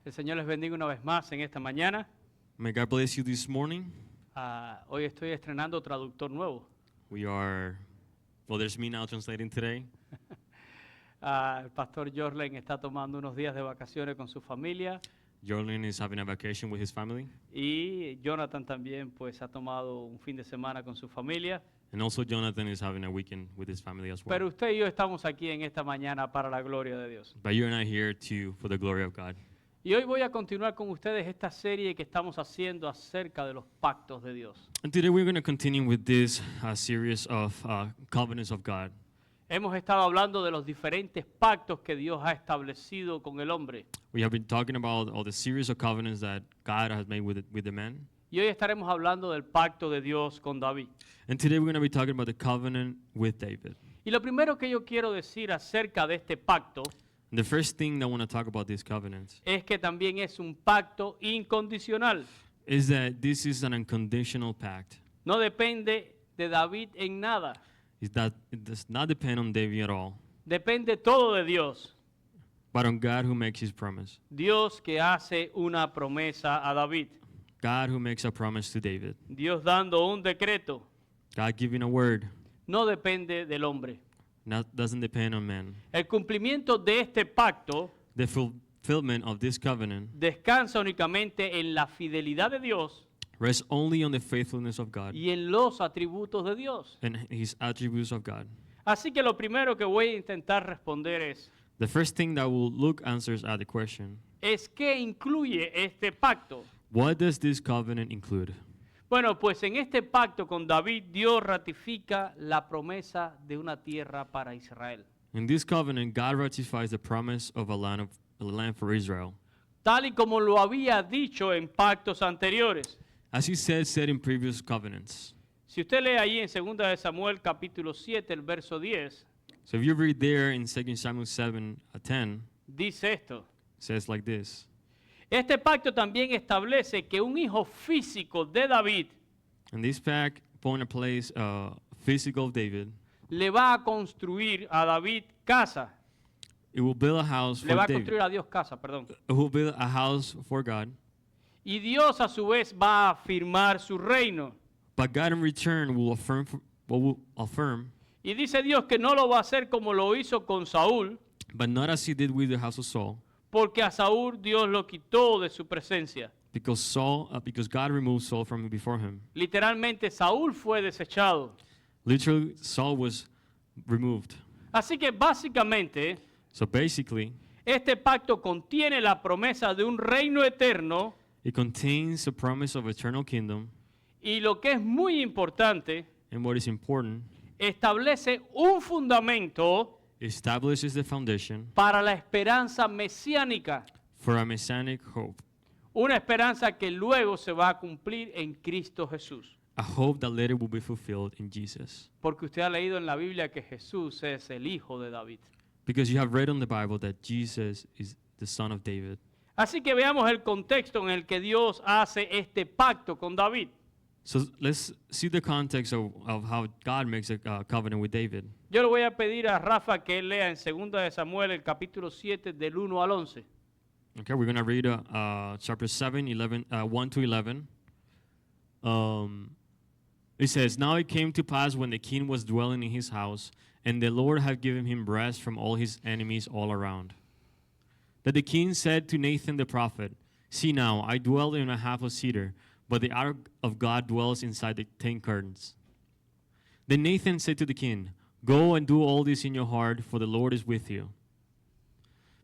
El Señor les bendiga una vez más en esta mañana. May God bless you this morning. Hoy estoy estrenando traductor nuevo. There's me now translating today. El pastor Jorlen está tomando unos días de vacaciones con su familia Jordan is having a vacation with his family. y Jonathan también pues ha tomado un fin de semana con su familia. And also Jonathan is having a weekend with his family as well. Pero usted y yo estamos aquí en esta mañana para la gloria de Dios. But you're not here for the glory of God. Y hoy voy a continuar con ustedes esta serie que estamos haciendo acerca de los pactos de Dios. And today we're going to continue with this series of covenants of God. Hemos estado hablando de los diferentes pactos que Dios ha establecido con el hombre. We have been talking about all the series of covenants that God has made with the man. Y hoy estaremos hablando del pacto de Dios con David. And today we're going to be talking about the covenant with David. Y lo primero que yo quiero decir acerca de este pacto And the first thing that I want to talk about these covenants es que también es un pacto incondicional. is that this is an unconditional pact. No depende de David en nada. Is that it does not depend on David at all, Depende todo de Dios. but on God who makes his promise. Dios que hace una promesa a David. God who makes a promise to David. Dios dando un decreto. God giving a word. No depende del hombre. Doesn't depend on man. El cumplimiento de este pacto The fulfillment of this covenant descansa únicamente en la fidelidad de Dios rests only on the faithfulness of God y en los atributos de Dios. and his attributes of God. Así que lo primero que voy a intentar responder The first thing that will look answers at the question, es ¿qué incluye este pacto? what does this covenant include? Bueno, pues en este pacto con David, Dios ratifica la promesa de una tierra para Israel. In this covenant, God ratifies the promise of a land for Israel. Tal y como lo había dicho en pactos anteriores. As he said in previous covenants. Si usted lee ahí en 2 de Samuel capítulo 7, el verso 10, So if you read there in 2 Samuel 7:10, dice esto. it says like this. Este pacto también establece que un hijo físico de David And this pact point a place physical of David. le va a construir a David casa. It will build a house Le va for a David. construir a Dios casa, perdón. It will build a house for God. Y Dios a su vez va a afirmar su reino. But God in return will affirm, Y dice Dios que no lo va a hacer como lo hizo con Saúl, but not as he did with the house of Saul, porque a Saúl Dios lo quitó de su presencia. because God removed Saul from before him. Literalmente Saúl fue desechado. Literally, Saul was removed. Así que básicamente So basically, este pacto contiene la promesa de un reino eterno it contains the promise of eternal kingdom, y lo que es muy importante, and what is important, establece un fundamento establishes the foundation para la esperanza mesiánica. for a messianic hope, Una esperanza que luego se va a cumplir en Cristo Jesús. a hope that later will be fulfilled in Jesus. Porque usted ha leído en la Biblia que Jesús es el hijo de David. Because you have read in the Bible that Jesus is the son of David. Así que veamos el contexto en el que Dios hace este pacto con David. So let's see the context of how God makes a covenant with David. Yo le voy a pedir a Rafa que él lea en 2 de Samuel el capítulo 7 del 1 al 11. Okay, we're going to read chapter 7, 1 to 11. It says, Now it came to pass when the king was dwelling in his house, and the Lord had given him rest from all his enemies all around, that the king said to Nathan the prophet, See now, I dwell in a house of cedar, but the ark of God dwells inside the 10 curtains. Then Nathan said to the king, Go and do all this in your heart, for the Lord is with you.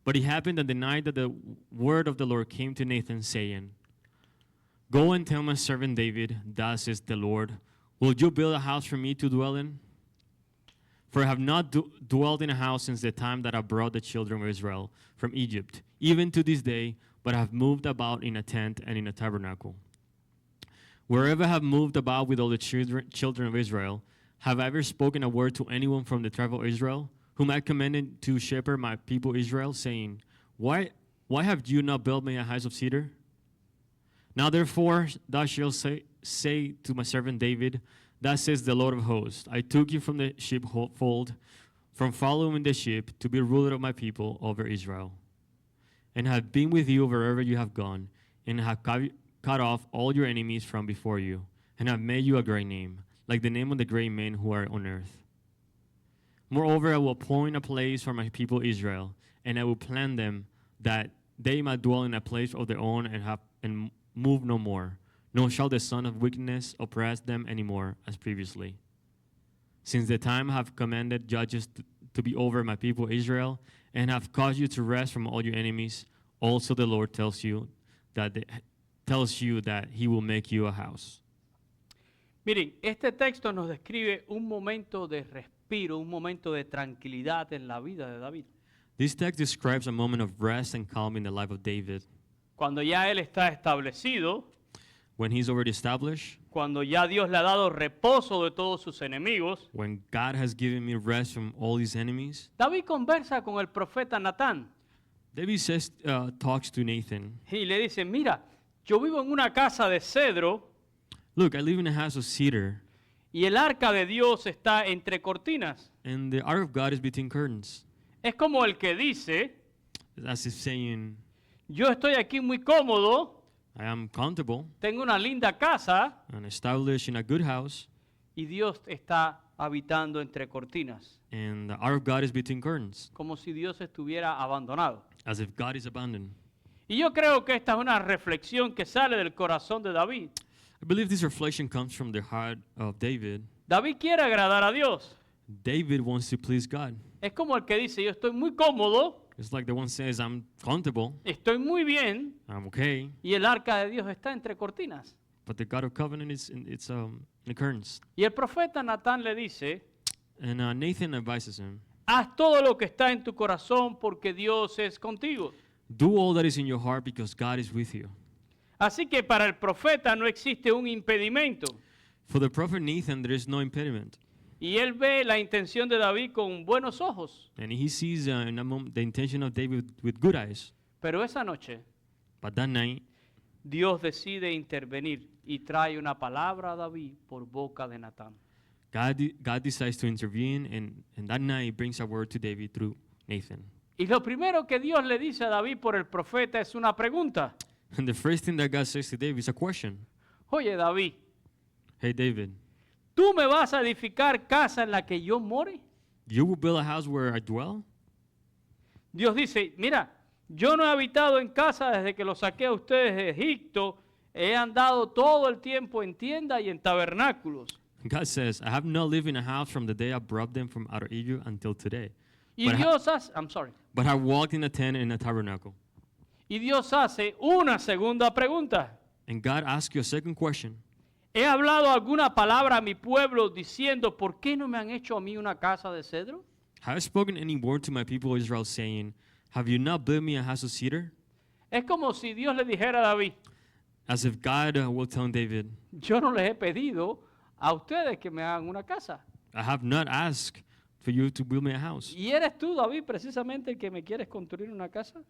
But it happened that the night that the word of the Lord came to Nathan, saying, Go and tell my servant David, Thus says the Lord, Will you build a house for me to dwell in? For I have not dwelled in a house since the time that I brought the children of Israel from Egypt, even to this day, but I have moved about in a tent and in a tabernacle. Wherever I have moved about with all the children of Israel, have I ever spoken a word to anyone from the tribe of Israel, whom I commanded to shepherd my people Israel, saying, Why have you not built me a house of cedar? Now therefore thou shalt say to my servant David, Thus says the Lord of hosts, I took you from the sheepfold, from following the sheep, to be ruler of my people over Israel. and have been with you wherever you have gone, and have cut off all your enemies from before you, and have made you a great name, like the name of the great men who are on earth. Moreover, I will appoint a place for my people Israel, and I will plant them that they might dwell in a place of their own and move no more. Nor shall the son of wickedness oppress them anymore as previously. Since the time I have commanded judges to be over my people Israel, and have caused you to rest from all your enemies, also the Lord tells you that he will make you a house. Miren, este texto nos describe un momento de respiro, un momento de tranquilidad en la vida de David. This text describes a moment of rest and calm in the life of David. Cuando ya él está establecido, When he's already established, cuando ya Dios le ha dado reposo de todos sus enemigos, when God has given me rest from all his enemies, David conversa con el profeta Natán David talks to Nathan. y le dice, mira, yo vivo en una casa de cedro Look, I live in a house of cedar, y el arca de Dios está entre cortinas. and the ark of God is between curtains. Es como el que dice, As if saying, yo estoy aquí muy cómodo, I am comfortable tengo una linda casa and established in a good house, y Dios está habitando entre cortinas, and the ark of God is between curtains, como si Dios estuviera abandonado. as if God is abandoned. Y yo creo que esta es una reflexión que sale del corazón de David. I believe this reflection comes from the heart of David. David quiere agradar a Dios. David wants to please God. Es como el que dice, yo estoy muy cómodo, It's like the one says, I'm comfortable, estoy muy bien, I'm okay, y el arca de Dios está entre cortinas. but the God of covenant is in the curtains. Y el profeta Natán le dice, And Nathan advises him, haz todo lo que está en tu corazón porque Dios es contigo. do all that is in your heart because God is with you. Así que para el profeta no existe un impedimento. For the prophet Nathan, there is no impediment. Y él ve la intención de David con buenos ojos. And he sees in a moment the intention of David with good eyes. Pero esa noche But that night, Dios decide intervenir y trae una palabra a David por boca de Natán. God decides to intervene, and that night he brings a word to David through Nathan. Y lo primero que Dios le dice a David por el profeta es una pregunta. And the first thing that God says to David is a question. Oye, David, Hey, David, ¿tú me vas a edificar casa en la que yo more? you will build a house where I dwell? Dios dice, mira, yo no he habitado en casa desde que los saqué a ustedes de Egipto. He andado todo el tiempo en tiendas y en tabernáculos. God says, I have not lived in a house from the day I brought them from out of Egypt until today. Y But Dios hace, I'm sorry. But I walked in a tent and a tabernacle. Y Dios hace una segunda pregunta. And God asks you a second question. ¿He hablado alguna palabra a mi pueblo diciendo, ¿por qué no me han hecho a mí una casa de cedro? Have I spoken any word to my people Israel saying, have you not built me a house of cedar? Es como si Dios le dijera a David, As if God will tell David, yo no les he pedido a ustedes que me hagan una casa. I have not asked for you to build me a house. ¿Y eres tú, David, precisamente el que me quieres construir una casa?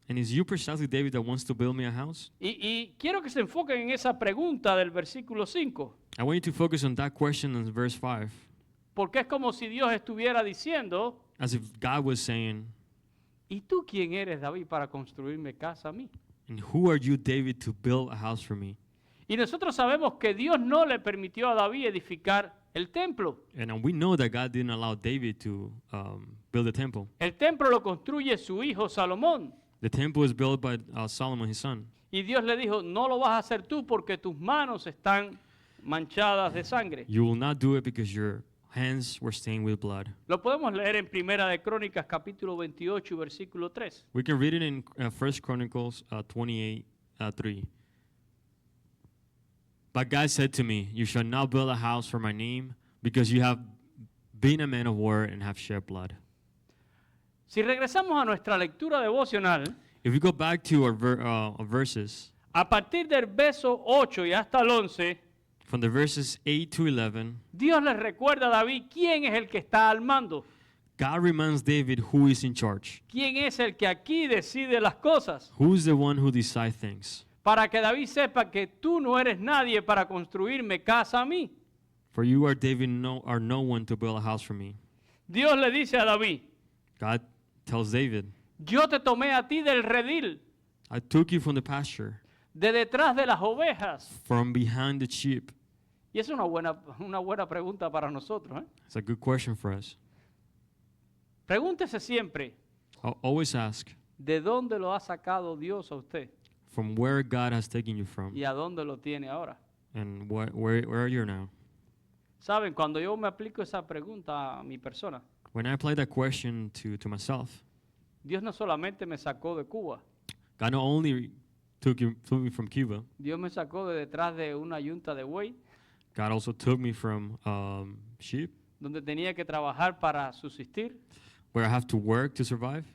And is you precisely David that wants to build me a house? Y quiero que se enfoquen en esa pregunta del versículo 5, I want you to focus on that question in verse 5. porque es como si Dios estuviera diciendo, As if God was saying, ¿y tú quién eres, David, para construirme casa a mí? and who are you, David, to build a house for me? Y nosotros sabemos que Dios no le permitió a David edificar el templo. And we know that God didn't allow David to build the temple. El templo lo construye su hijo Salomón. The temple was built by Solomon, his son. Y Dios le dijo, no lo vas a hacer tú porque tus manos están manchadas de sangre. You will not do it because your hands were stained with blood. Lo podemos leer en Primera de Crónicas, capítulo 28, versículo 3. We can read it in 1 Chronicles 28, 3. But God said to me, you shall not build a house for my name because you have been a man of war and have shed blood. Si regresamos a nuestra lectura devocional, If we go back to our verses, a partir del verso 8 y hasta el 11, from the verses 8 to 11, Dios le recuerda a David quién es el que está al mando, God reminds David who is in charge, quién es el que aquí decide las cosas, who's the one who decides things. para que David sepa que tú no eres nadie para construirme casa a mí. For you are David, are no one to build a house for me. Dios le dice a David, God tells David, Yo te tomé a ti del redil, I took you from the pasture, de detrás de las ovejas. from behind the sheep. Y es una buena pregunta para nosotros, ¿eh? It's a good question for us. Pregúntese siempre, I'll always ask, ¿de dónde lo ha sacado Dios a usted? from where God has taken you from, ¿Y a dónde lo tiene ahora? and where are you now? Saben, cuando yo me aplico esa pregunta a mi persona, When I apply that question to myself, Dios no solamente me sacó de Cuba, God not only took me from Cuba, Dios me sacó de detrás de una yunta de buey, God also took me from sheep, donde tenía que trabajar para subsistir, where I have to work to survive,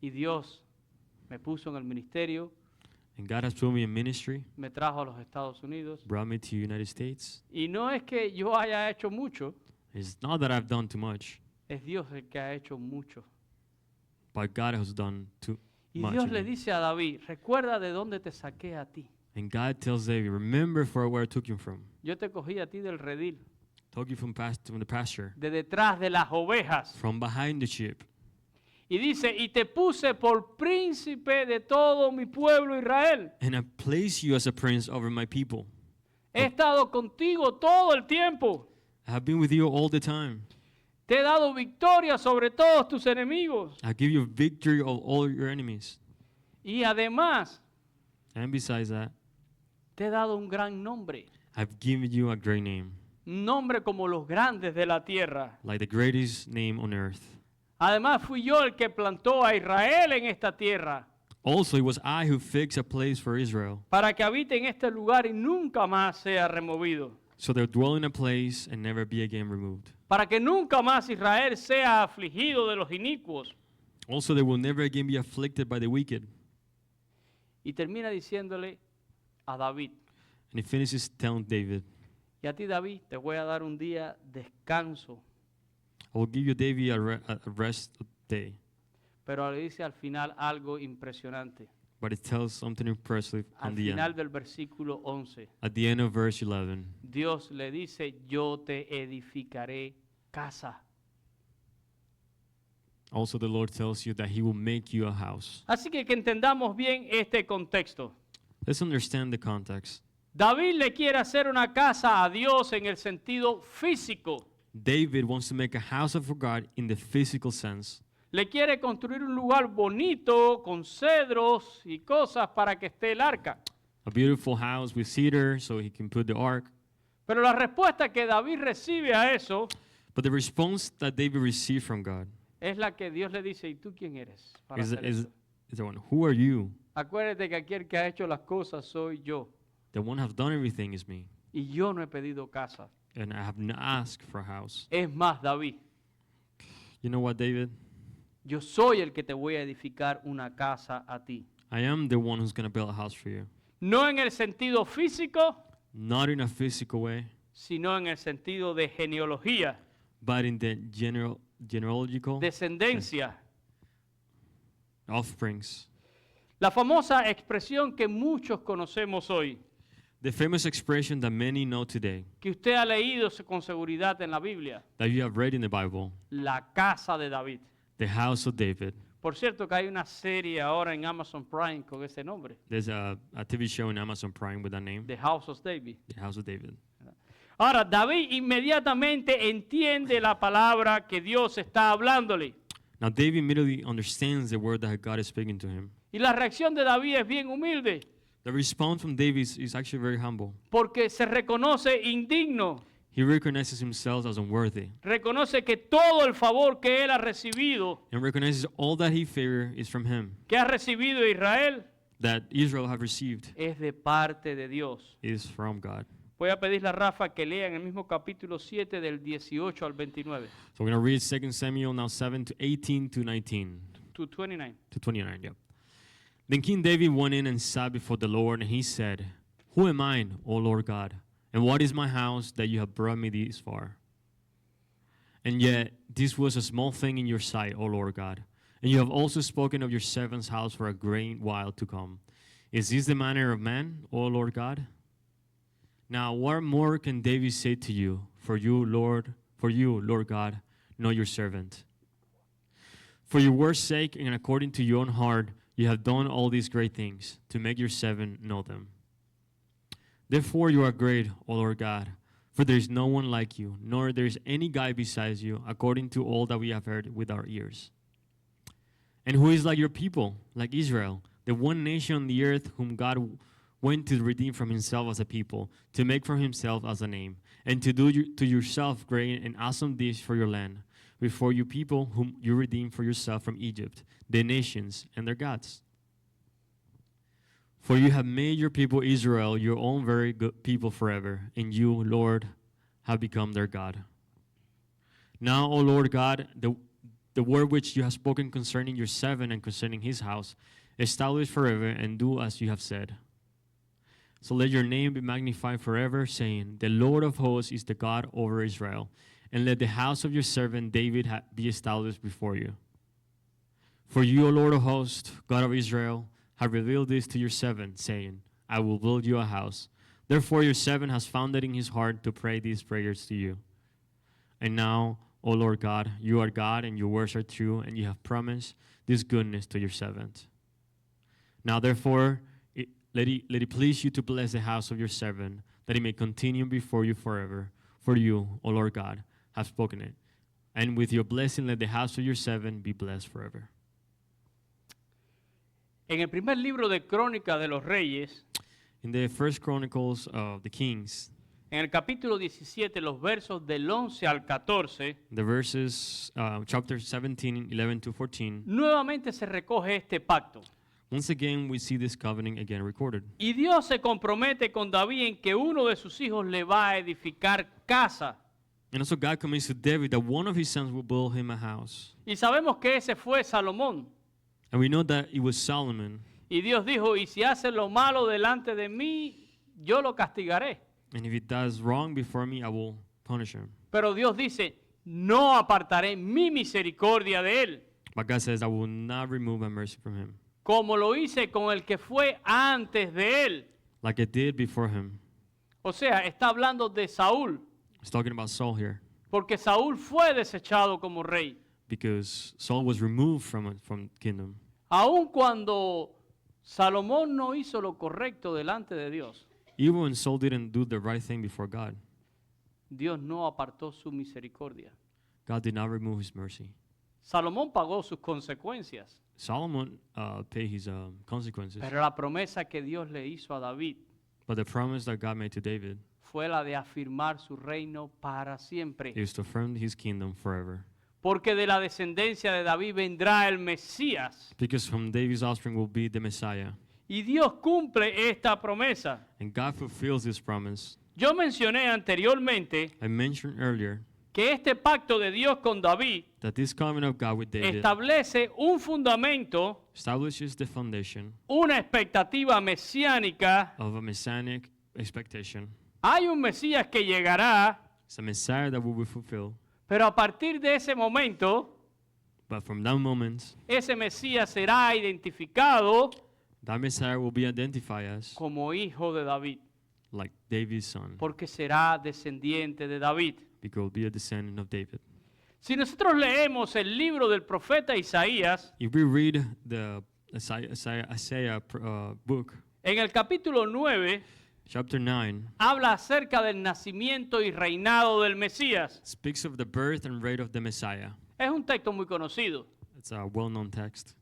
y Dios me puso en el ministerio, and God has put me in ministry, me trajo a los Estados Unidos. brought me to United States. Y no es que yo haya hecho mucho, It's not that I've done too much, es Dios el que ha hecho mucho. but God has done too Y much. Dios in le me. dice a David, recuerda de dónde te saqué a ti. And God tells David, remember for where I took you from. Yo te cogí a ti del redil, Took you from the pasture, de detrás de las ovejas. from behind the sheep. Y dice, y te puse por príncipe de todo mi pueblo Israel. And I place you as a prince over my people. He estado contigo todo el tiempo. I have been with you all the time. Te he dado victoria sobre todos tus enemigos. I give you victory of all your enemies. Y además, And besides that, te he dado un gran nombre. I've given you a great name, Un nombre como los grandes de la tierra. like the greatest name on earth. Además, fui yo el que plantó a Israel en esta tierra, Also, it was I who fixed a place for Israel, para que habite en este lugar y nunca más sea removido. so they'll dwell in a place and never be again removed. Para que nunca más Israel sea afligido de los inicuos. Also, they will never again be afflicted by the wicked. Y termina diciéndole a David, And he finishes telling David, y a ti David te voy a dar un día descanso. I will give you, David, a rest day. Pero le dice al final algo impresionante. But it tells something impressive Al on the final end. del versículo 11, At the end of verse 11, Dios le dice, yo te edificaré casa. also the Lord tells you that he will make you a house. Así que entendamos bien este contexto. Let's understand the context. David le quiere hacer una casa a Dios en el sentido físico. David wants to make a house for God in the physical sense. Le quiere construir un lugar bonito con cedros y cosas para que esté el arca. A beautiful house with cedar so he can put the ark. Pero la respuesta que David recibe a eso But the response that David received from God es la que Dios le dice, ¿y tú quién eres para is, hacer is, eso? is the one, who are you? Acuérdate que aquel que ha hecho las cosas soy yo. The one who have done everything is me. Y yo no he pedido casa. And I have not asked for a house. Es más, David, You know what, David? yo soy el que te voy a edificar una casa a ti. I am the one who's going to build a house for you. No en el sentido físico, Not in a physical way, sino en el sentido de genealogía, but in the genealogical descendencia. offsprings. La famosa expresión que muchos conocemos hoy, The famous expression that many know today, que usted ha leído con seguridad en la Biblia, that you have read in the Bible, la casa de David. the house of David. Por cierto que hay una serie ahora en Amazon Prime con ese nombre, There's a TV show in Amazon Prime with that name, The House of David. The House of David. Ahora, David inmediatamente entiende la palabra que Dios está hablándole. Now David immediately understands the word that God is speaking to him. Y la reacción de David es bien humilde, The response from David is actually very humble. porque se reconoce indigno, He recognizes himself as unworthy reconoce que todo el favor que él ha recibido, and recognizes all that he favor is from him, que ha recibido Israel, that Israel have received es de parte de Dios. is from God. Voy a pedirle a Rafa que lea en el mismo capítulo 7 del 18 al 29, So we're going to read 2 Samuel now 7 to 18 to 19 to 29. to 29. Yep. Then King David went in and sat before the Lord, and he said, Who am I, O Lord God? And what is my house that you have brought me this far? And yet this was a small thing in your sight, O Lord God. And you have also spoken of your servant's house for a great while to come. Is this the manner of man, O Lord God? Now what more can David say to you, Lord God, know your servant? For your word's sake and according to your own heart, you have done all these great things to make your seven know them. Therefore you are great, O Lord God, for there is no one like you, nor there is any God besides you, according to all that we have heard with our ears. And who is like your people, like Israel, the one nation on the earth whom God went to redeem from himself as a people, to make for himself as a name, and to do to yourself great and awesome deeds for your land, before you people whom you redeemed for yourself from Egypt, the nations and their gods. For you have made your people Israel your own very good people forever, and you, Lord, have become their God. Now, O Lord God, the word which you have spoken concerning your servant and concerning his house, establish forever and do as you have said. So let your name be magnified forever, saying, the Lord of hosts is the God over Israel, and let the house of your servant David be established before you. For you, O Lord of hosts, God of Israel, have revealed this to your servant, saying, I will build you a house. Therefore your servant has found it in his heart to pray these prayers to you. And now, O Lord God, you are God, and your words are true, and you have promised this goodness to your servant. Now therefore, let it please you to bless the house of your servant, that it may continue before you forever. For you, O Lord God, have spoken it. And with your blessing, let the house of your servant be blessed forever. En el primer libro de Crónicas de los Reyes, In the first Chronicles of the Kings, en el capítulo 17, los versos del 11 al 14, the verses, chapter 17, 11 to 14, nuevamente se recoge este pacto. once again we see this covenant again recorded. Y Dios se compromete con David en que uno de sus hijos le va a edificar casa. And also God commits to David that one of his sons will build him a house. Y sabemos que ese fue Salomón. And we know that it was Solomon. Y Dios dijo, y si hace lo malo delante de mí, yo lo castigaré. And if he does wrong before me, I will punish him. Pero Dios dice, no apartaré mi misericordia de él, But God says, I will not remove my mercy from him, como lo hice con el que fue antes de él. like I did before him. O sea, está hablando de Saúl, It's talking about Saul here, porque Saúl fue desechado como rey. because Saul was removed from kingdom. Aun cuando Salomón no hizo lo correcto delante de Dios, Even when Saul didn't do the right thing before God, Dios no apartó su misericordia. God did not remove his mercy. Salomón pagó sus consecuencias, Solomon paid his consequences. pero la promesa que Dios le hizo a David But the promise that God made to David fue la de afirmar su reino para siempre. is to affirm his kingdom forever. Porque de la descendencia de David vendrá el Mesías. Because from David's offspring will be the Messiah. Y Dios cumple esta promesa. And God fulfills this promise. Yo mencioné anteriormente I mentioned earlier que este pacto de Dios con David that this covenant of God with David establece un fundamento, establishes the foundation una expectativa mesiánica. of a messianic expectation. Hay un Mesías que llegará, It's a Messiah that will be fulfilled. pero a partir de ese momento, But from that moment, ese Mesías será identificado that Messiah will be identified as como hijo de David, like David's son, porque será descendiente de David. because he will be a descendant of David. Si nosotros leemos el libro del profeta Isaías, If we read the Isaiah book, en el capítulo 9, chapter 9, habla acerca del nacimiento y reinado del Mesías. speaks of the birth and reign of the Messiah. Es un texto muy conocido, It's a well-known text.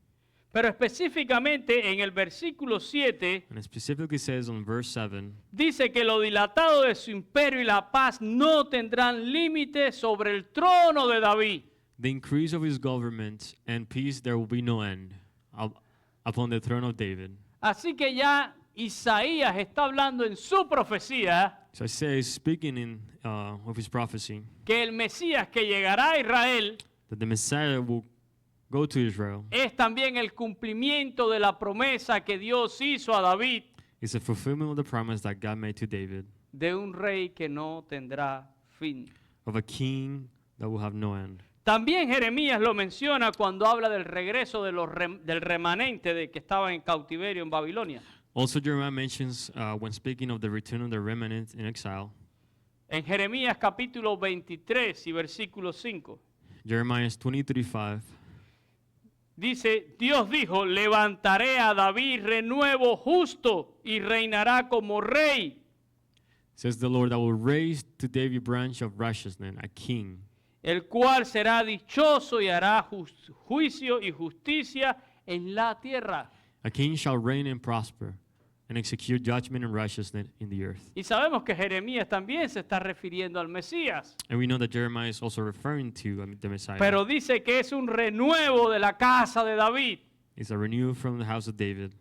pero específicamente en el versículo 7 And it specifically says on verse 7, dice que lo dilatado de su imperio y la paz no tendrán límite sobre el trono de David. the increase of his government and peace there will be no end upon the throne of David. Así que ya Isaías está hablando en su profecía So Isaiah is speaking of his prophecy que el Mesías que llegará a Israel that the Messiah will go to Israel. es también el cumplimiento de la promesa que Dios hizo a David It's a fulfillment of the promise that God made to David de un rey que no tendrá fin. of a king that will have no end. También Jeremías lo menciona cuando habla del regreso de del remanente de que estaba en cautiverio en Babilonia. Also, Jeremiah mentions when speaking of the return of the remnant in exile, En Jeremías capítulo 23 y versículo 5, Jeremiah 23:5, Dice, Dios dijo, levantaré a David renuevo justo y reinará como rey. Says the Lord, I will raise to David branch of righteousness, a king, El cual será dichoso y hará juicio y justicia en la tierra. a king shall reign and prosper, and execute judgment and righteousness in the earth. Y sabemos que Jeremías también se está refiriendo al Mesías. And we know that Jeremiah is also referring to the Messiah. Pero dice que es un renuevo de la casa de David. It's a renewal from the house of David.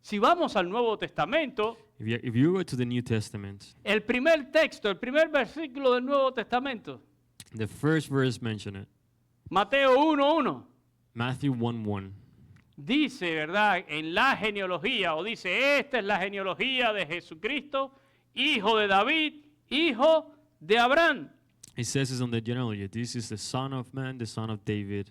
Si vamos al Nuevo Testamento, If you go to the New Testament, el primer texto, el primer versículo del Nuevo Testamento, the first verse mention it. Mateo 1:1, Matthew 1:1. dice, ¿verdad? En la genealogía, o dice, esta es la genealogía de Jesucristo, hijo de David, hijo de Abraham. It says this on the genealogy. This is the son of man, the son of David.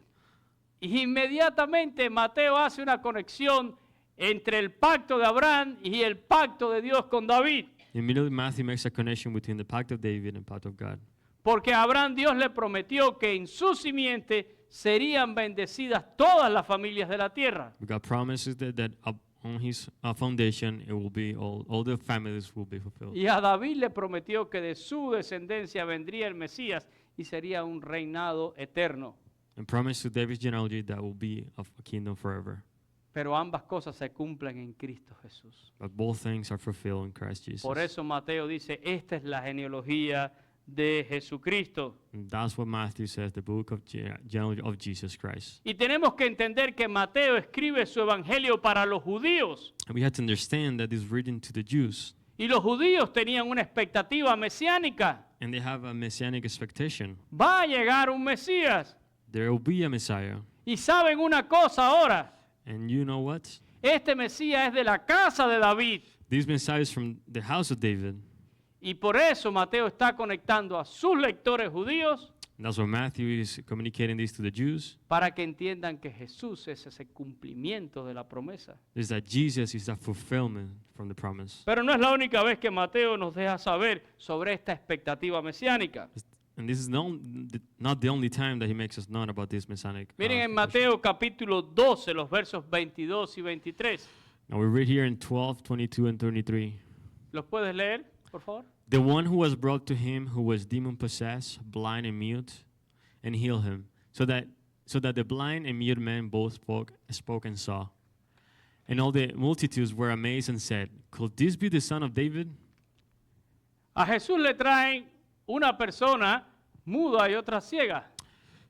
Y inmediatamente Mateo hace una conexión entre el pacto de Abraham y el pacto de Dios con David. Immediately Matthew makes a connection between the pact of David and the pact of God. Porque a Abraham Dios le prometió que en su simiente serían bendecidas todas las familias de la tierra. God promises that on his foundation it will be all the families will be fulfilled. Y a David le prometió que de su descendencia vendría el Mesías y sería un reinado eterno. And promise to David's genealogy that will be of a kingdom forever. Pero ambas cosas se cumplen en Cristo Jesús. But both things are fulfilled in Christ Jesus. Por eso Mateo dice, esta es la genealogía de Jesucristo. And that's what Matthew says, the book of genealogy of Jesus Christ. Y tenemos que entender que Mateo escribe su evangelio para los judíos. And we have to understand that it's written to the Jews. Y los judíos tenían una expectativa mesiánica. And they have a messianic expectation. Va a llegar un Mesías. There will be a Messiah. Y saben una cosa ahora. And you know what? Este Mesías es de la casa de David. This Messiah is from the house of David. Y por eso Mateo está conectando a sus lectores judíos And that's why Matthew is communicating this to the Jews. para que entiendan que Jesús es ese cumplimiento de la promesa. Is that Jesus is the fulfillment from the promise. Pero no es la única vez que Mateo nos deja saber sobre esta expectativa mesiánica. And this is not the only time that he makes us know about this messianic. Miren en Mateo capítulo 12, los versos 22 y 23. Now we read here in 12, 22, and 23. ¿Los puedes leer, por favor? The one who was brought to him who was demon possessed, blind and mute, and healed him, so that the blind and mute man both spoke and saw. And all the multitudes were amazed and said, "Could this be the son of David?" A Jesús le traen una persona muda y otra ciega.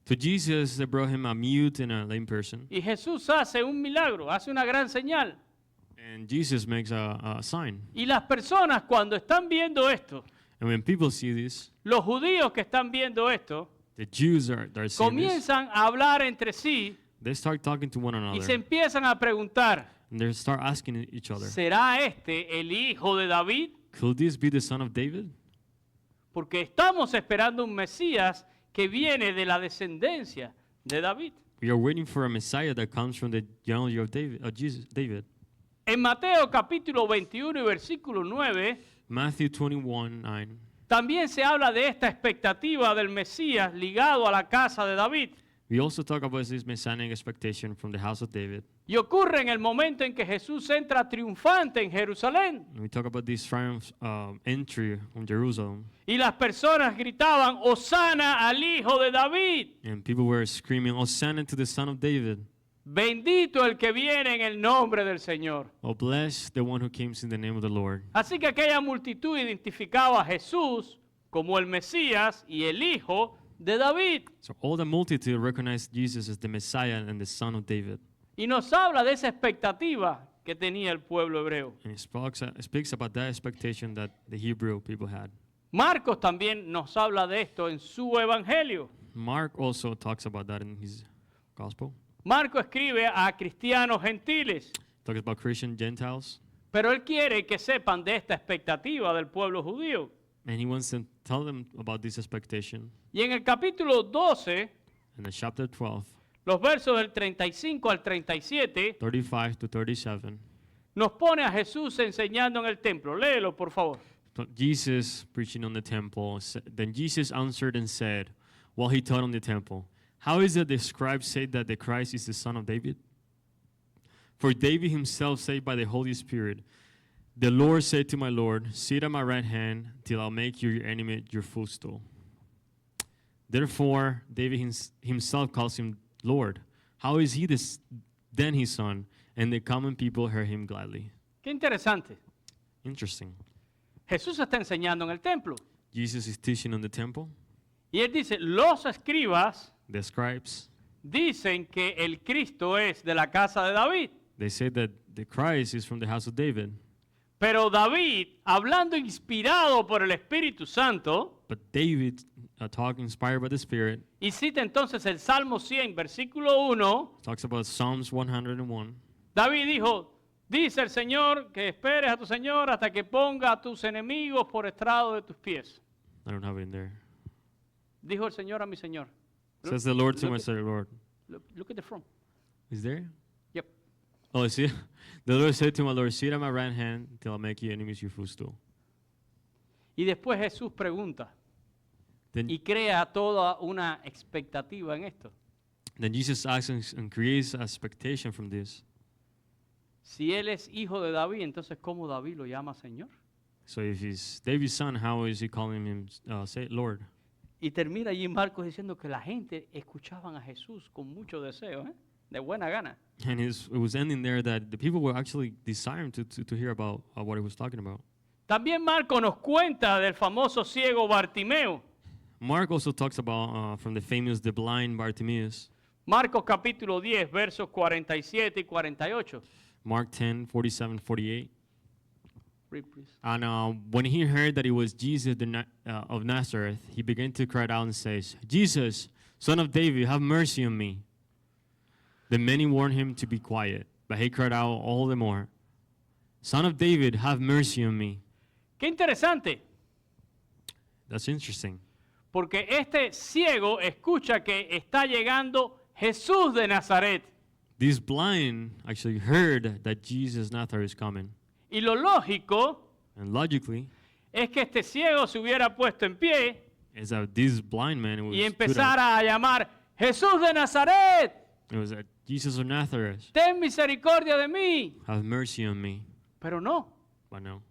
To Jesus they brought him a mute and a lame person, Y Jesús hace un milagro, hace una gran señal. and Jesus makes a sign. Y las personas cuando están viendo esto, And when people see this, los judíos que están viendo esto, the Jews are seeing this. comienzan a hablar entre sí They start talking to one y se another, empiezan a preguntar, and they start asking each other, ¿será este el hijo de David? "Could this be the son of David?" Porque estamos esperando un Mesías que viene de la descendencia de David. We are waiting for a Messiah that comes from the genealogy of David. En Mateo capítulo 21 y versículo 9, Matthew 21:9. también se habla de esta expectativa del Mesías ligado a la casa de David. We also talk about this messianic expectation from the house of David. Y ocurre en el momento en que Jesús entra triunfante en Jerusalén. And we talk about this triumph entry from Jerusalem. Y las personas gritaban, Hosana al hijo de David. And people were screaming, "Hosanna to the son of David." Bendito el que viene en el nombre del Señor. Oh, bless the one who comes in the name of the Lord. Así que aquella multitud identificaba a Jesús como el Mesías y el hijo de David. So all the multitude recognized Jesus as the Messiah and the son of David. Y nos habla de esa expectativa que tenía el pueblo hebreo. And it speaks about that expectation that the Hebrew people had. Marcos también nos habla de esto en su evangelio. Mark also talks about that in his gospel. Marco escribe a cristianos gentiles, Talks about Christian Gentiles. pero él quiere que sepan de esta expectativa del pueblo judío. And he wants to tell them about this expectation. Y en el capítulo 12, In the chapter 12, los versos del 35 al 37, 35 to 37, nos pone a Jesús enseñando en el templo. Léelo, por favor. Jesus preaching on the temple. Then Jesus answered and said, while he taught on the temple, How is it the scribes say that the Christ is the son of David? For David himself said by the Holy Spirit, the Lord said to my Lord, sit at my right hand till I'll make your enemy your footstool. Therefore, David himself calls him Lord. How is he then his son? And the common people heard him gladly. Qué interesante. Interesting. Jesús está enseñando en el templo. Jesus is teaching on the temple. Y él dice, los escribas The scribes, dicen que el Cristo es de la casa de David. they say that the Christ is from the house of David. Pero David, hablando inspirado por el Espíritu Santo, But David, talking inspired by the Spirit, y cita entonces el Salmo 100, versículo 1, talks about Psalms 101. David dijo, dice el Señor que esperes a tu Señor hasta que ponga a tus enemigos por estrado de tus pies. I don't have it in there. Dijo el Señor a mi Señor. Says the Lord to look my at- Savior, Lord. Look at the front. Is there? Yep. Oh, see? The Lord said to my Lord, sit at my right hand till I make your enemies your footstool. Y después Jesús pregunta Then, y crea toda una expectativa en esto. then Jesus asks and creates a expectation from this. Si él es hijo de David, entonces ¿cómo David lo llama Señor? So if he's David's son, how is he calling him say Lord? Y termina allí Marcos diciendo que la gente escuchaban a Jesús con mucho deseo, de buena gana. And it was ending there that the people were actually desiring to hear about what he was talking about. También Marcos nos cuenta del famoso ciego Bartimeo. Mark also talks about from the blind Bartimaeus. Marcos capítulo 10, versos 47 y 48. Mark 10, 47, 48. Read, please. And when he heard that it was Jesus of Nazareth, he began to cry out and says, Jesus, son of David, have mercy on me. The many warned him to be quiet, but he cried out all the more, Son of David, have mercy on me. Qué interesante, That's interesting. porque este ciego escucha que está llegando Jesús de Nazaret. This blind actually heard that Jesus Nazareth is coming. Y lo lógico And logically, es que este ciego se hubiera puesto en pie is that this blind man was y stood up. empezara a llamar, Jesús de Nazaret, It was that Jesus of Nazareth, ten misericordia de mí. have mercy on me. Pero no, But no.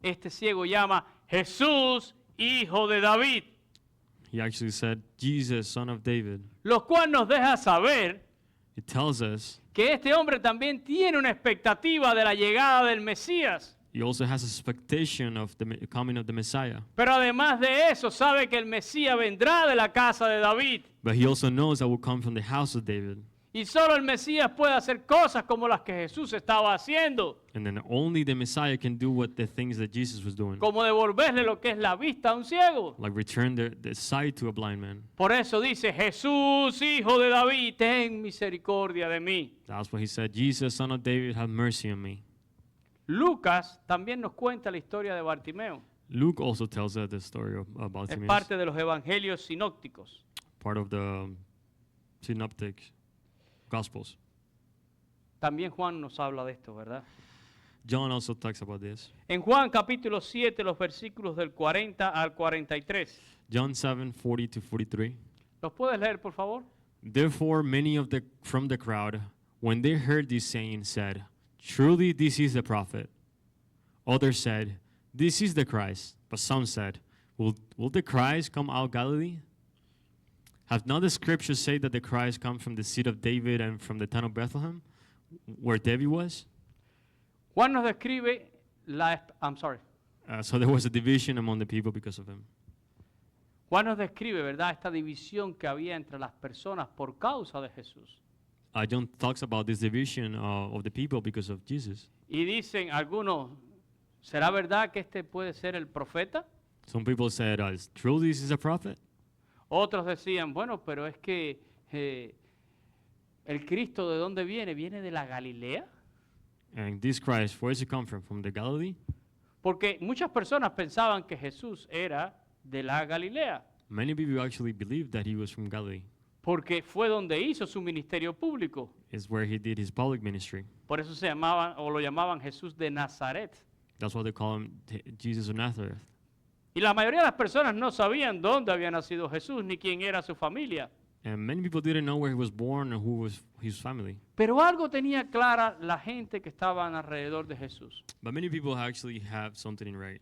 este ciego llama, Jesús, hijo de David, He actually said, Jesus, son of David. lo cual nos deja saber It tells us que este hombre también tiene una expectativa de la llegada del Mesías. he also has expectation of the coming of the Messiah. Pero además de eso, sabe que el Mesías vendrá de la casa de David. But he also knows that will come from the house of David. Y solo el Mesías puede hacer cosas como las que Jesús estaba haciendo. And then only the Messiah can do what the things that Jesus was doing. Como devolverle lo que es la vista a un ciego. Like return the sight to a blind man. Por eso dice, Jesús, hijo de David, ten misericordia de mí. That's what he said. Jesus, son of David, have mercy on me. Lucas también nos cuenta la historia de Bartimeo. Luke also tells us the story of Es Bartimaeus, parte de los evangelios sinópticos. part of the synoptic gospels. También Juan nos habla de esto, ¿verdad? John also talks about this. En Juan capítulo 7, los versículos del 40 al 43. John 7, 40 to 43. ¿Los puedes leer, por favor? Therefore, many from the crowd, when they heard this saying, said, Truly this is the prophet. Others said, This is the Christ. But some said, Will the Christ come out of Galilee? Have not the scriptures said that the Christ comes from the seed of David and from the town of Bethlehem, where David was? Juan nos describe So there was a division among the people because of him. Juan nos describe, ¿verdad?, esta división que había entre las personas por causa de Jesús. John talks about this division of the people because of Jesus. Y dicen algunos, ¿será verdad que este puede ser el profeta? Some people said, Truly this is a prophet? Otros decían, bueno, pero es que el Cristo, ¿de dónde viene? ¿Viene de la Galilea? And this Christ, where does he come from? From the Galilee? Porque muchas personas pensaban que Jesús era de la Galilea, Many people actually believed that he was from Galilee. porque fue donde hizo su ministerio público. It's where he did his public ministry. Por eso se llamaban o lo llamaban Jesús de Nazaret. That's why they call him Jesus of Y Y la mayoría de las personas no sabían dónde había nacido Jesús ni quién era su familia. And many people didn't know where he was born or who was his family. Pero algo tenía clara la gente que estaban alrededor de Jesús. But many people actually have something right.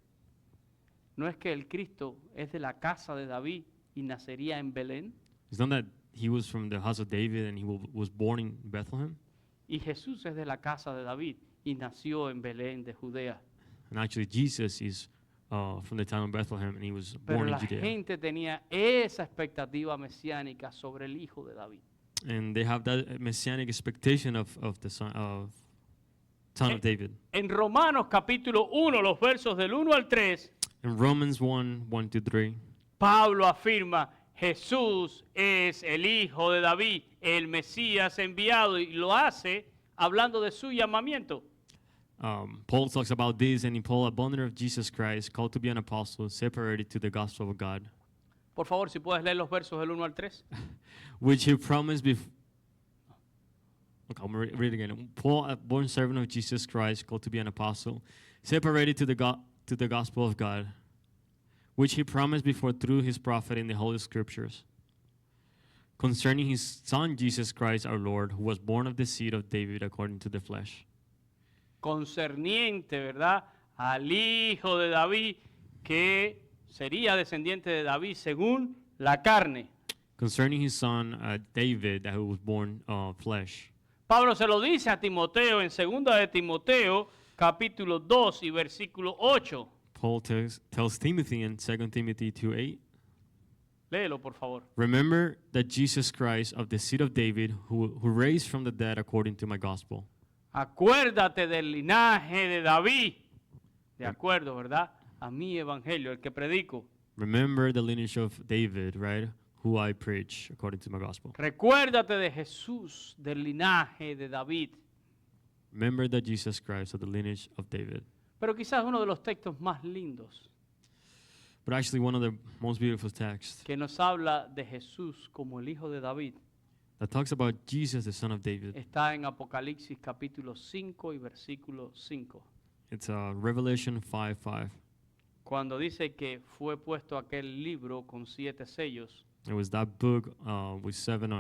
No es que el Cristo es de la casa de David y nacería en Belén. It's not that he was from the house of David and he was born in Bethlehem. Y Jesús es de la casa de David y nació en Belén de Judea. And actually, Jesus is from the town of Bethlehem and he was Pero born in la Judea. gente tenía esa expectativa mesiánica sobre el hijo de David. And they have that messianic expectation of the son of David. En Romanos capítulo 1, los versos del 1 al 3, In Romans 1:1-3, Pablo afirma, Jesús es el hijo de David, el Mesías enviado, y lo hace hablando de su llamamiento. Paul talks about this, and in Paul, a bonder of Jesus Christ, called to be an apostle, separated to the gospel of God, Por favor, si puedes leer los versos del 1 al 3. which he promised before. Okay, I'm going to read it again. Paul, a born servant of Jesus Christ, called to be an apostle, separated to the gospel of God, which he promised before through his prophet in the Holy Scriptures, concerning his Son Jesus Christ our Lord, who was born of the seed of David according to the flesh. Concerniente, ¿verdad?, al hijo de David, que sería descendiente de David según la carne. Concerning his son David, who was born of flesh. Pablo se lo dice a Timoteo en 2 de Timoteo, capítulo 2 y versículo 8. Paul tells Timothy in 2 Timothy 2:8, Léelo, por favor. remember that Jesus Christ of the seed of David, who raised from the dead according to my gospel. Acuérdate del linaje de David. De acuerdo, ¿verdad?, a mi evangelio, el que predico. Remember the lineage of David, right? Who I preach according to my gospel. Recuérdate de Jesús, del linaje de David. Remember that Jesus Christ of the lineage of David. Pero quizás uno de los textos más lindos But actually, one of the most beautiful texts que nos habla de Jesús como el hijo de David that talks about Jesus, the son of David. está en Apocalipsis capítulo 5 y versículo 5. It's Revelation 5:5. Cuando dice que fue puesto aquel libro con 7 sellos It was that book with seven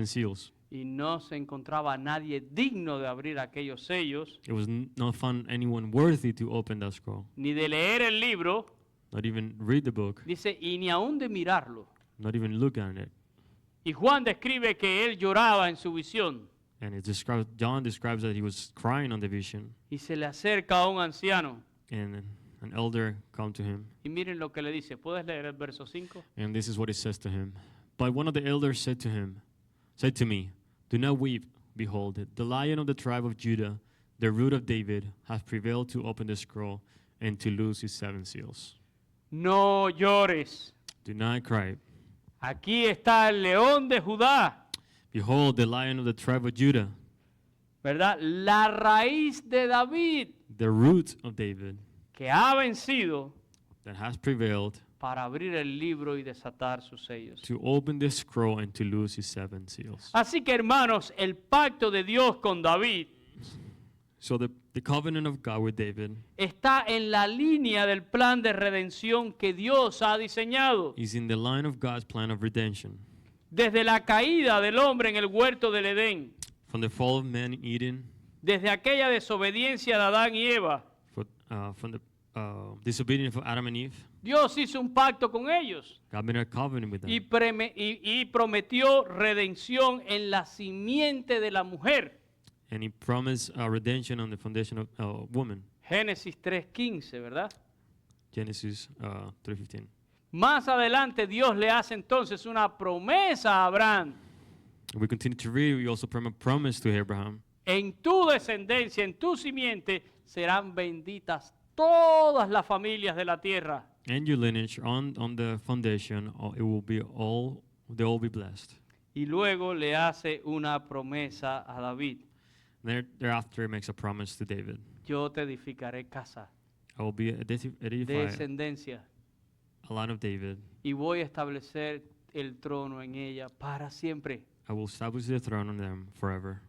seals. y no se encontraba nadie digno de abrir aquellos sellos, It was not found anyone worthy to open that scroll, ni de leer el libro, not even read the book, dice, y ni aún de mirarlo. not even look at it. Y Juan describe que él lloraba en su visión And John describes that he was crying on the vision, y se le acerca a un anciano. and an elder come to him, Y miren lo que le dice. ¿Puedes leer el verso 5? and this is what it says to him. But one of the elders said to me, do not weep. Behold, the Lion of the tribe of Judah, the root of David, has prevailed to open the scroll and to loose his 7 seals. No llores. Do not cry. Aquí está el león de Judá, Behold, the Lion of the tribe of Judah, ¿verdad? La raíz de David, the root of David, que ha vencido that has prevailed para abrir el libro y desatar sus sellos. to open the scroll and to loose his 7 seals. Así que, hermanos, el pacto de Dios con David So the covenant of God with David está en la línea del plan de redención que Dios ha diseñado. is in the line of God's plan of redemption. Desde la caída del hombre en el huerto del Edén, From the fall of man in Eden, desde aquella desobediencia de Adán y Eva, from the disobedience of Adam and Eve, Dios hizo un pacto con ellos God made a covenant with them. y prometió redención en la simiente de la mujer. And he promised redemption on the foundation of woman. Génesis 3:15, ¿verdad? Genesis 3:15. Más adelante Dios le hace entonces una promesa a Abraham. We continue to read, we also promise to Abraham, En tu descendencia, en tu simiente, serán benditas todas las familias de la tierra. and your lineage on the foundation, it will be they all be blessed. Y luego le hace una promesa a David. Thereafter, he makes a promise to David. Yo te edificaré casa, I will be edified descendencia, a line of David. y voy a establecer el trono en ella para siempre. I will establish the throne on them forever.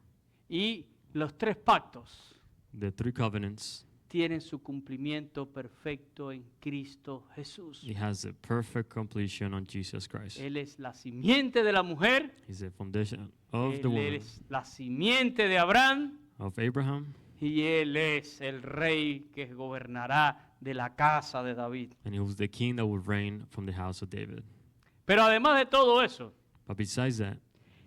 Y los 3 pactos The 3 covenants tienen su cumplimiento perfecto en Cristo Jesús. It has a perfect completion on Jesus Christ. Él es la simiente de la mujer, He's the foundation of the Él woman, es la simiente de Abraham of Abraham, y Él es el rey que gobernará de la casa de David. and he was the king that would reign from the house of David. Pero además de todo eso, But besides that,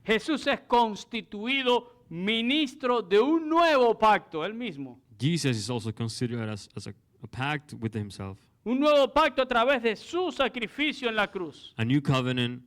Jesús es constituido ministro de un nuevo pacto, Él mismo. Jesus is also considered as a pact with himself. Un nuevo pacto a través de su sacrificio en la cruz. A new covenant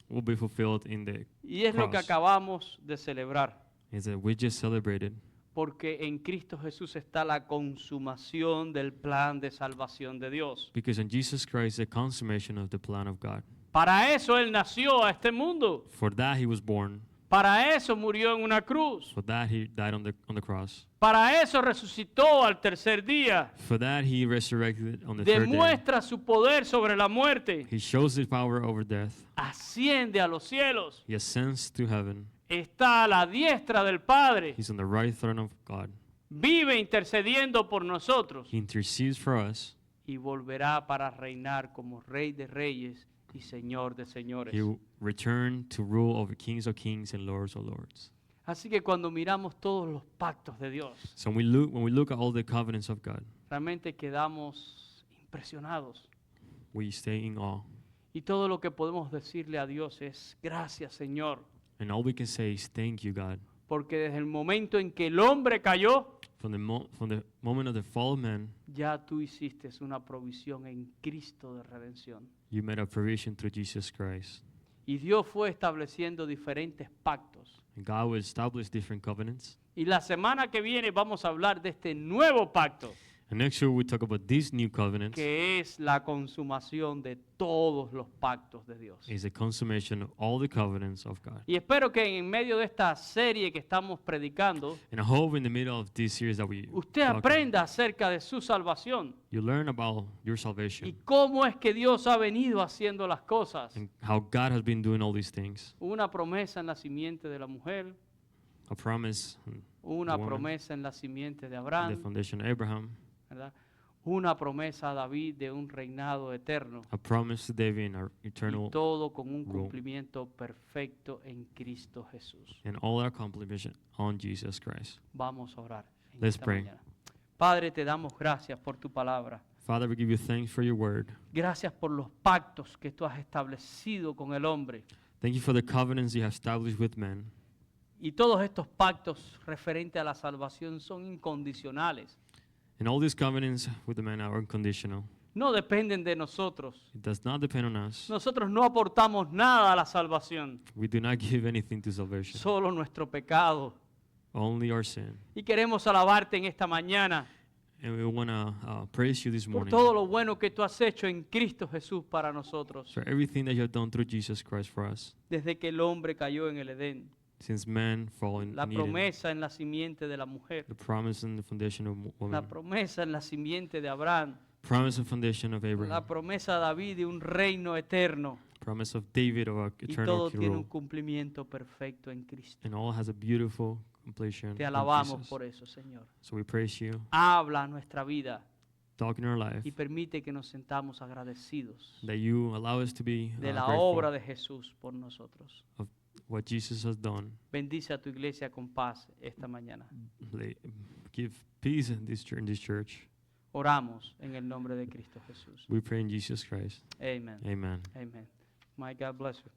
will be fulfilled in the Y es lo que cross. acabamos de celebrar. Is that we just celebrated, Porque en Cristo Jesús está la consumación del plan de salvación de Dios. because in Jesus Christ the consummation of the plan of God. Para eso Él nació a este mundo. For that he was born. Para eso murió en una cruz. For that he died on the cross. Para eso resucitó al tercer día. For that he resurrected on the third day. Demuestra su poder sobre la muerte. He shows his power over death. Asciende a los cielos. He ascends to heaven. Está a la diestra del Padre. He's on the right throne of God. Vive intercediendo por nosotros. He intercedes for us. Y volverá para reinar como Rey de Reyes y Señor de señores. He will return to rule over kings of kings and lords of lords. Así que cuando miramos todos los pactos de Dios, So when we look at all the covenants of God, realmente quedamos impresionados. we stay in awe. Y todo lo que podemos decirle a Dios es gracias, Señor, And all we can say is thank you, God. porque desde el momento en que el hombre cayó, From the moment of the fall of man, ya tú hiciste una provisión en Cristo de redención. you made a provision through Jesus Christ. Y Dios fue estableciendo diferentes pactos. And God will establish different covenants. Y la semana que viene vamos a hablar de este nuevo pacto, And next year we talk about these new covenants. que es la consumación de todos los pactos de Dios. Is a consummation of all the covenants of God. Y espero que en medio de esta serie que estamos predicando, And I hope in the middle of this series that we usted talk about, aprenda acerca de su salvación you learn about your y salvation cómo es que Dios ha venido haciendo las cosas. and how God has been doing all these things. Una promesa en la simiente de la mujer, A promise, una the woman, promesa en la simiente de the Abraham, foundation of Abraham, ¿verdad? Una promesa a David de un reinado eterno. a promise to David and our Y eternal, todo con un rule. cumplimiento perfecto en Cristo Jesús. and all our accomplishment on Jesus Christ. Vamos a orar en Let's esta pray. mañana. Padre, te damos gracias por tu palabra. Father, we give you thanks for your word. Gracias por los pactos que tú has establecido con el hombre. Thank you for the covenants you have established with men. Y todos estos pactos referentes a la salvación son incondicionales. And all these covenants with the men are unconditional. No dependen de nosotros. It does not depend on us. Nosotros no aportamos nada a la salvación, We do not give anything to salvation, solo nuestro pecado. only our sin. Y queremos alabarte en esta mañana And we want to praise you this por morning todo lo bueno que tú has hecho en Cristo Jesús para nosotros. for everything that you have done through Jesus Christ for us. Desde que el hombre cayó en el Edén, Since man fall in la Eden, promesa en la simiente de la mujer, the promise and the foundation of la woman, promesa en la simiente de Abraham, promise and foundation of la Abraham, promesa de David de un reino eterno. promise of David of our Y eternal todo tiene un rule. cumplimiento perfecto en Cristo. And all has a beautiful completion Te in alabamos Jesus. por eso, Señor. So we praise you, Habla a nuestra vida talk in our life, y permite que nos sentamos agradecidos that you allow us to be de la grateful obra de Jesús por nosotros. of what Jesus has done. Bendice a tu iglesia con paz esta mañana. Give peace in this church. Oramos en el nombre de Cristo Jesús. We pray in Jesus Christ. Amen. Amen. Amen. My God bless you.